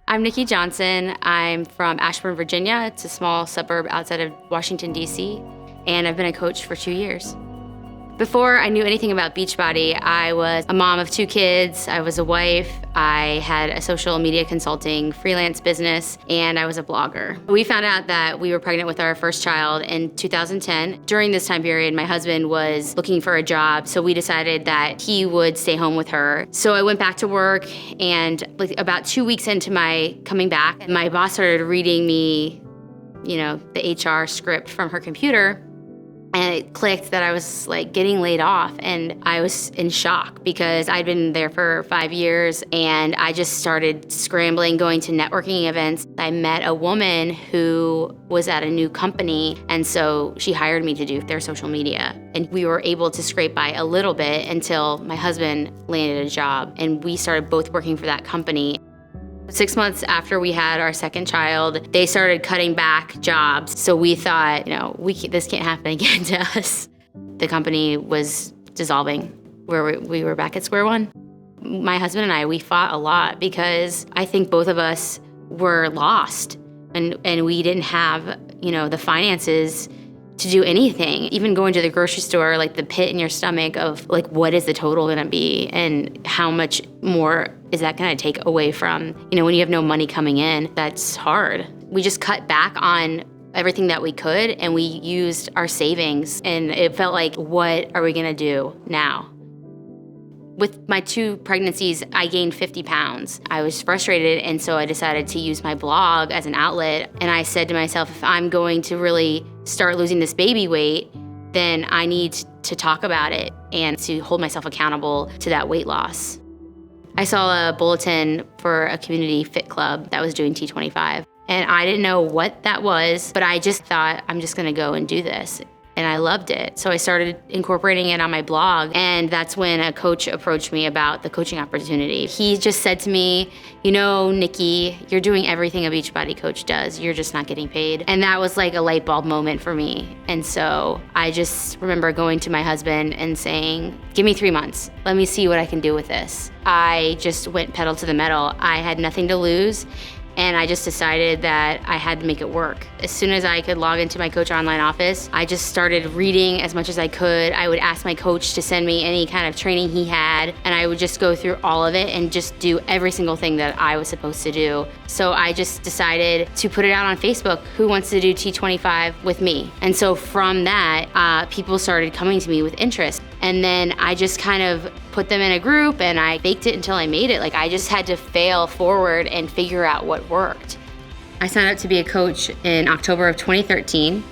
I'm Nikki Johnson. I'm from Ashburn, Virginia. It's a small suburb outside of Washington, D.C., and I've been a coach for 2 years. Before I knew anything about Beachbody, I was a mom of 2 kids, I was a wife, I had a social media consulting freelance business, and I was a blogger. We found out that we were pregnant with our first child in 2010. During this time period, my husband was looking for a job, so we decided that he would stay home with her. So I went back to work, and about 2 weeks into my coming back, my boss started reading me, the HR script from her computer. And it clicked that I was getting laid off, and I was in shock because I'd been there for 5 years, and I just started scrambling, going to networking events. I met a woman who was at a new company, and so she hired me to do their social media. And we were able to scrape by a little bit until my husband landed a job, and we started both working for that company. 6 months after we had our second child, they started cutting back jobs. So we thought, this can't happen again to us. The company was dissolving, where we were back at square one. My husband and I, we fought a lot because I think both of us were lost, and we didn't have, the finances to do anything. Even going to the grocery store, the pit in your stomach of what is the total gonna be and how much more is that gonna take away from, when you have no money coming in, that's hard. We just cut back on everything that we could, and we used our savings, and it felt like, what are we gonna do now? With my 2 pregnancies, I gained 50 pounds. I was frustrated, and so I decided to use my blog as an outlet. And I said to myself, if I'm going to really start losing this baby weight, then I need to talk about it and to hold myself accountable to that weight loss. I saw a bulletin for a community fit club that was doing T25. And I didn't know what that was, but I just thought, I'm just gonna go and do this. And I loved it. So I started incorporating it on my blog, and that's when a coach approached me about the coaching opportunity. He just said to me, Nikki, you're doing everything a Beachbody coach does, you're just not getting paid. And that was like a light bulb moment for me. And so I just remember going to my husband and saying, give me 3 months, let me see what I can do with this. I just went pedal to the metal. I had nothing to lose, and I just decided that I had to make it work. As soon as I could log into my Coach Online office, I just started reading as much as I could. I would ask my coach to send me any kind of training he had, and I would just go through all of it and just do every single thing that I was supposed to do. So I just decided to put it out on Facebook, who wants to do T25 with me? And so from that, people started coming to me with interest. And then I just kind of put them in a group, and I baked it until I made it. I just had to fail forward and figure out what worked. I signed up to be a coach in October of 2013,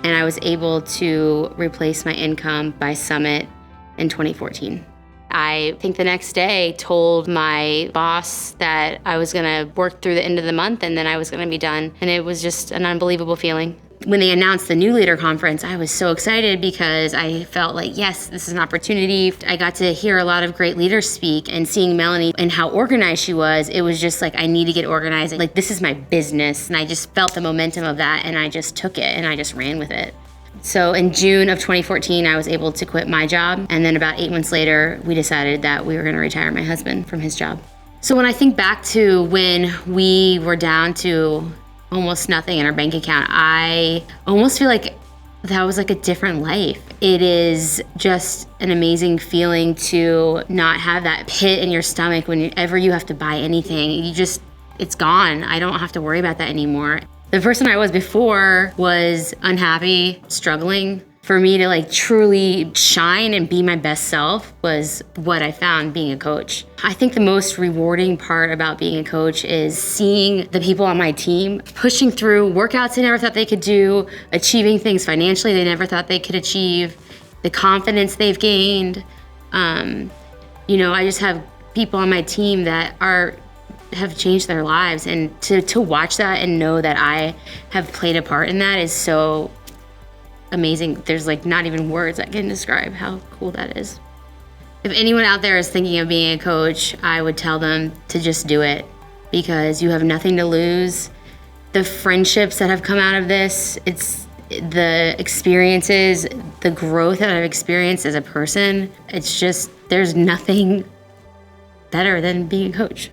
and I was able to replace my income by Summit in 2014. I think the next day told my boss that I was gonna work through the end of the month, and then I was gonna be done. And it was just an unbelievable feeling. When they announced the New Leader Conference, I was so excited because I felt like, yes, this is an opportunity. I got to hear a lot of great leaders speak, and seeing Melanie and how organized she was, it was just I need to get organized. This is my business. And I just felt the momentum of that, and I just took it and I just ran with it. So in June of 2014, I was able to quit my job. And then about 8 months later, we decided that we were gonna retire my husband from his job. So when I think back to when we were down to almost nothing in our bank account, I almost feel like that was a different life. It is just an amazing feeling to not have that pit in your stomach whenever you have to buy anything. It's gone. I don't have to worry about that anymore. The person I was before was unhappy, struggling. For me to truly shine and be my best self was what I found being a coach. I think the most rewarding part about being a coach is seeing the people on my team pushing through workouts they never thought they could do, achieving things financially they never thought they could achieve, the confidence they've gained. I just have people on my team that have changed their lives, and to watch that and know that I have played a part in that is so amazing. There's not even words that can describe how cool that is. If anyone out there is thinking of being a coach, I would tell them to just do it, because you have nothing to lose. The friendships that have come out of this, it's the experiences, the growth that I've experienced as a person. It's just, there's nothing better than being a coach.